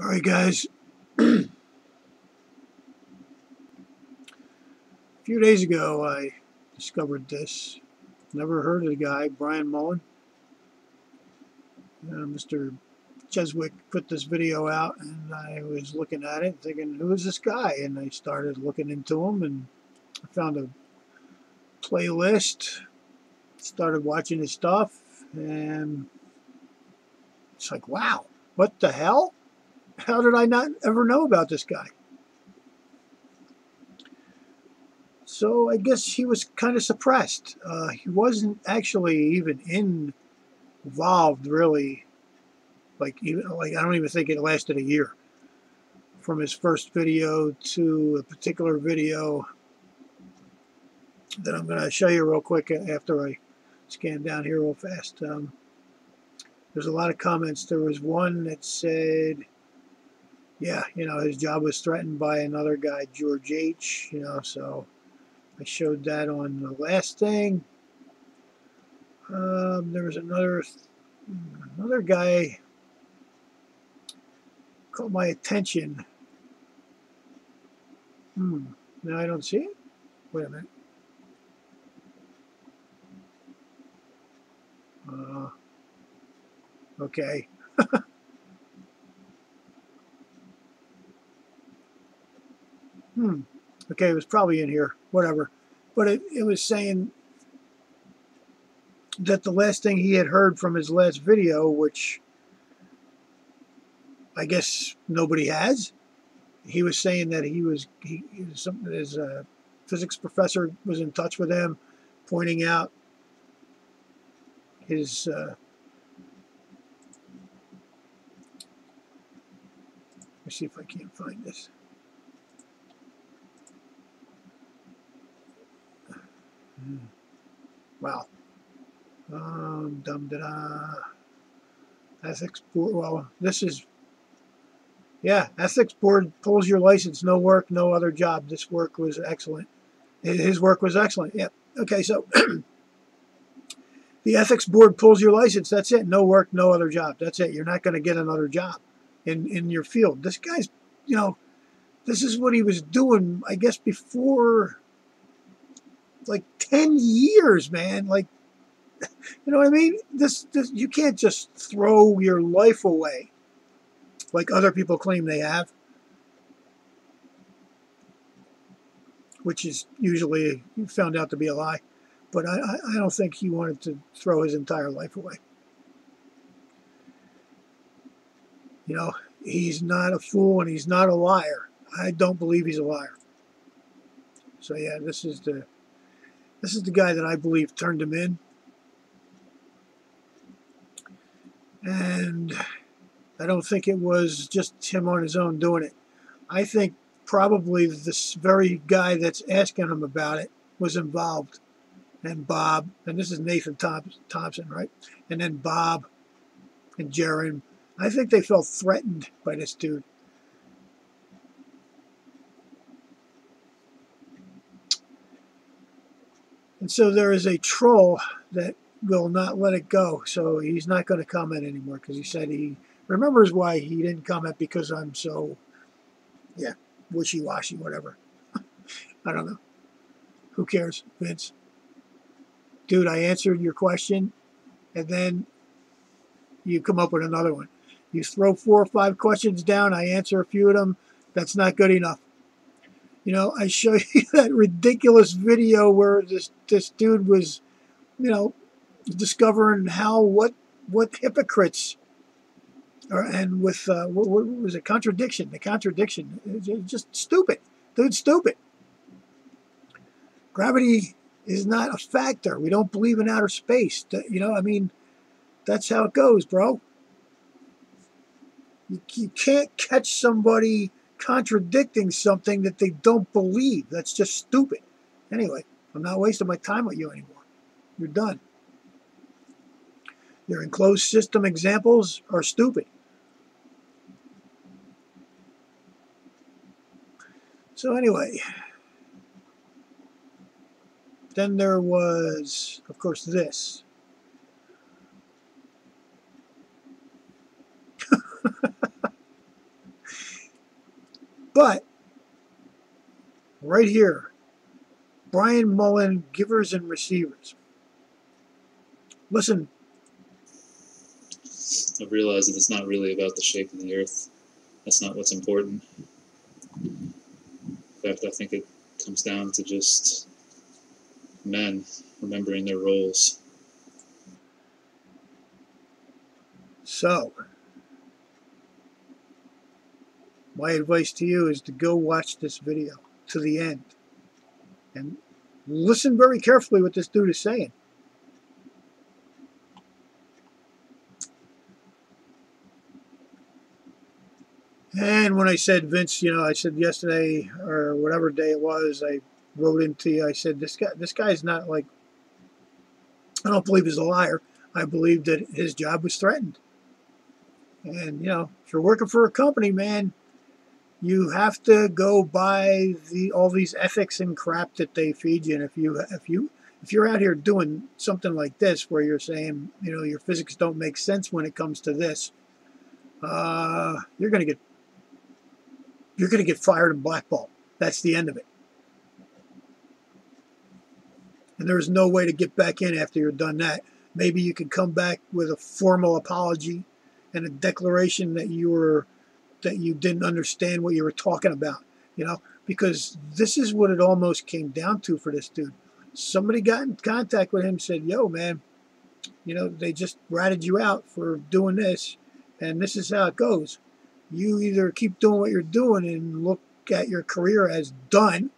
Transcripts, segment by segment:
All right, guys. A few days ago, I discovered this. Never heard of the guy, Brian Mullin. Mr. Jesuit put this video out, and I was looking at it, thinking, "Who is this guy?" And I started looking into him, and I found a playlist. Started watching his stuff, and it's like, wow, what the hell? How did I not ever know about this guy? So I guess he was kind of suppressed. He wasn't actually even involved, really. Like I don't even think it lasted a year from his first video to a particular video that I'm going to show you real quick after I scan down here real fast. There's a lot of comments. There was one that said, yeah, his job was threatened by another guy, George H. So I showed that on the last thing. There was another guy caught my attention. No, I don't see it. Wait a minute. Okay. Okay, it was probably in here. Whatever. But it was saying that the last thing he had heard from his last video, which I guess nobody has, he was saying that his physics professor was in touch with him, pointing out his let me see if I can't find this. Wow. Ethics board. Well, this is, yeah, ethics board pulls your license. No work, no other job. This work was excellent. His work was excellent. Yeah. Okay, so the ethics board pulls your license. That's it. No work, no other job. That's it. You're not going to get another job in your field. This guy's, this is what he was doing, I guess, before like 10 years, man. Like, you know what I mean? This you can't just throw your life away like other people claim they have, which is usually found out to be a lie. But I don't think he wanted to throw his entire life away. He's not a fool and he's not a liar. I don't believe he's a liar. So yeah, this is the guy that I believe turned him in. And I don't think it was just him on his own doing it. I think probably this very guy that's asking him about it was involved. And Bob, and this is Nathan Thompson, right? And then Bob and Jaron. I think they felt threatened by this dude. And so there is a troll that will not let it go. So he's not going to comment anymore because he said he remembers why he didn't comment, because I'm so, yeah, wishy-washy, whatever. I don't know. Who cares, Vince? Dude, I answered your question, and then you come up with another one. You throw 4 or 5 questions down, I answer a few of them. That's not good enough. I show you that ridiculous video where this dude was, discovering what hypocrites are, and with what was it? Contradiction. The contradiction. It's just stupid. Dude's stupid. Gravity is not a factor. We don't believe in outer space. That's how it goes, bro. You can't catch somebody contradicting something that they don't believe. That's just stupid. Anyway, I'm not wasting my time with you anymore. You're done. Your enclosed system examples are stupid. So anyway, then there was, of course, this. But right here, Brian Mullin, givers and receivers. Listen. I've realized that it's not really about the shape of the earth. That's not what's important. In fact, I think it comes down to just men remembering their roles. So, my advice to you is to go watch this video to the end and listen very carefully what this dude is saying. And when I said, Vince, I said yesterday or whatever day it was, I wrote into you, I said, this guy's not like, I don't believe he's a liar. I believe that his job was threatened. And, if you're working for a company, man, you have to go by all these ethics and crap that they feed you. And if you're out here doing something like this, where you're saying, your physics don't make sense when it comes to this, you're gonna get fired and blackballed. That's the end of it. And there's no way to get back in after you're done that. Maybe you can come back with a formal apology and a declaration that you didn't understand what you were talking about, because this is what it almost came down to for this dude. Somebody got in contact with him and said, yo, man, they just ratted you out for doing this, and this is how it goes. You either keep doing what you're doing and look at your career as done,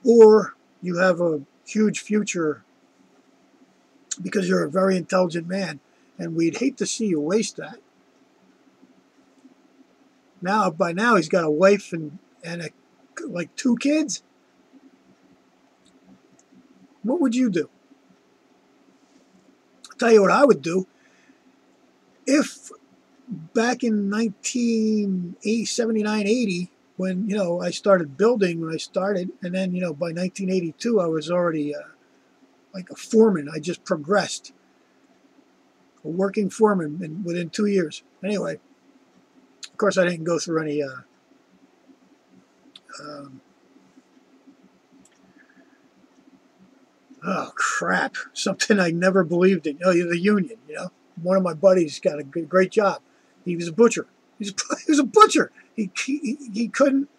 or you have a huge future because you're a very intelligent man, and we'd hate to see you waste that. By now he's got a wife and like 2 kids. What would you do? I'll tell you what I would do. If back in 1979, 80, when I started building, and then by 1982 I was already like a foreman. I just progressed, a working foreman within 2 years. Anyway, of course I didn't go through any oh crap, something I never believed in. The union. One of my buddies got a great job. He was a butcher. He was a butcher. He couldn't.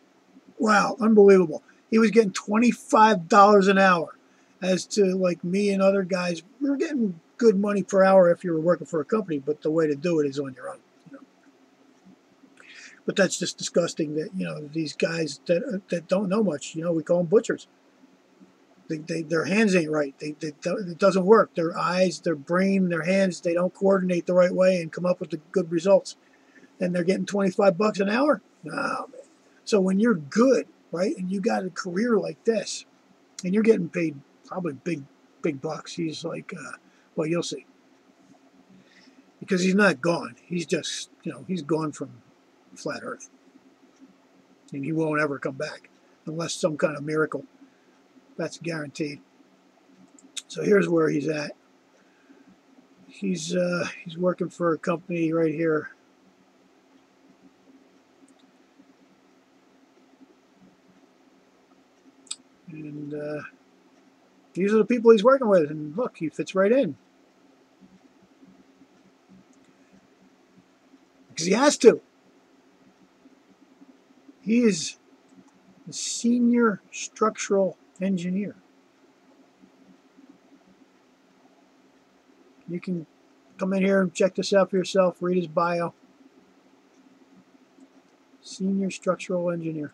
Wow, unbelievable. He was getting $25 an hour. As to like me and other guys, we were getting good money per hour if you were working for a company, but the way to do it is on your own. But that's just disgusting that these guys that don't know much, we call them butchers. Their hands ain't right. It doesn't work. Their eyes, their brain, their hands, they don't coordinate the right way and come up with the good results. And they're getting $25 an hour? No, man. So when you're good, right, and you got a career like this, and you're getting paid probably big bucks, he's like, well, you'll see. Because he's not gone. He's just, he's gone from flat Earth. And he won't ever come back unless some kind of miracle. That's guaranteed. So here's where he's at. He's working for a company right here. And these are the people he's working with. And look, he fits right in. Because he has to. He is a senior structural engineer. You can come in here and check this out for yourself. Read his bio. Senior structural engineer.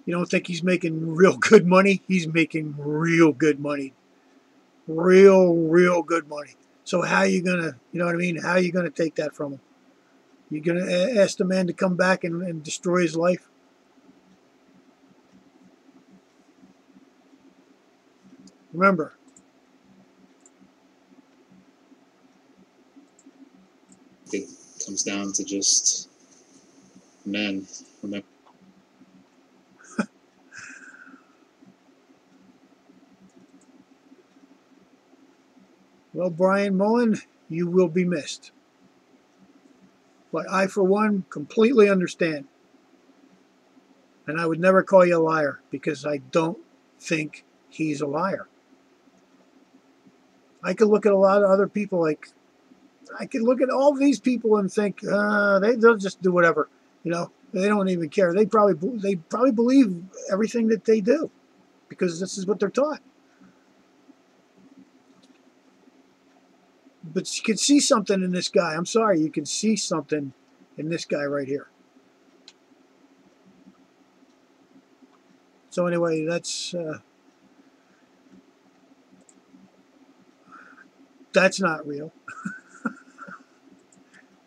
You don't think he's making real good money? He's making real good money. Real good money. So how are you going to, you know what I mean? How are you going to take that from him? You going to ask the man to come back and destroy his life? Remember, it comes down to just men. Remember. Well, Brian Mullin, you will be missed. But I, for one, completely understand. And I would never call you a liar because I don't think he's a liar. I could look at a lot of other people like, I could look at all these people and think they'll just do whatever, you know. They don't even care. They probably believe everything that they do because this is what they're taught. But you can see something in this guy. I'm sorry, you can see something in this guy right here. So anyway, that's not real.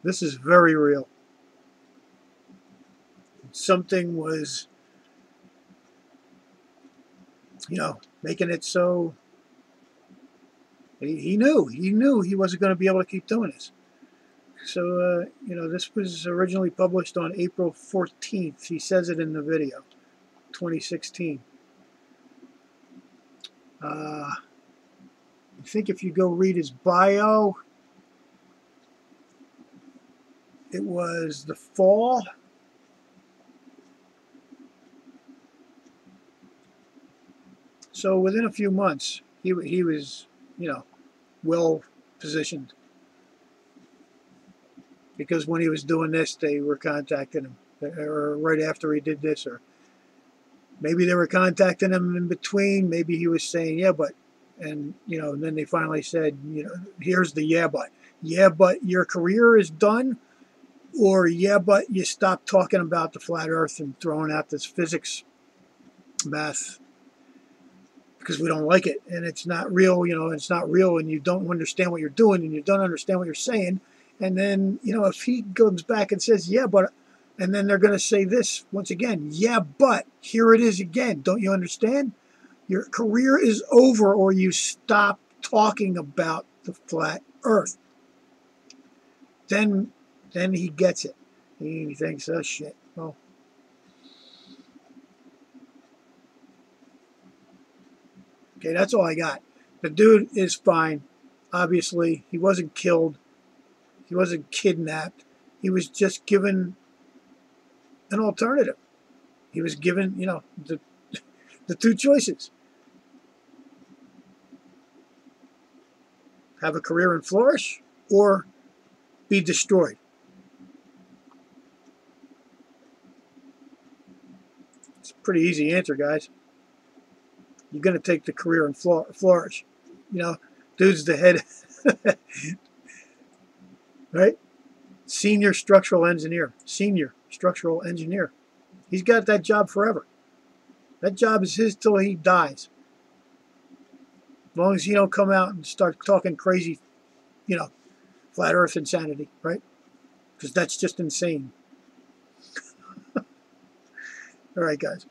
This is very real. Something was, you know, making it so. He knew he wasn't going to be able to keep doing this. So, you know, this was originally published on April 14th. He says it in the video, 2016. I think if you go read his bio, it was the fall. So within a few months, he was, you know, well positioned. Because when he was doing this, they were contacting him, or right after he did this, or maybe they were contacting him in between. Maybe he was saying, yeah, but, and, you know, and then they finally said, you know, here's the yeah, but. Yeah, but your career is done, or yeah, but you stop talking about the flat earth and throwing out this physics, math, because we don't like it, and it's not real, you know, it's not real, and you don't understand what you're doing, and you don't understand what you're saying. And then, you know, if he comes back and says, yeah, but, and then they're going to say this once again, yeah, but here it is again. Don't you understand? Your career is over, or you stop talking about the flat earth. Then he gets it. He thinks, oh, shit. Well, okay, that's all I got. The dude is fine. Obviously, he wasn't killed. He wasn't kidnapped. He was just given an alternative. He was given, you know, the two choices. Have a career and flourish, or be destroyed. It's a pretty easy answer, guys. You're going to take the career and flourish. You know, dude's the head, right? Senior structural engineer. He's got that job forever. That job is his till he dies. As long as he don't come out and start talking crazy, you know, flat earth insanity, right? Because that's just insane. All right, guys.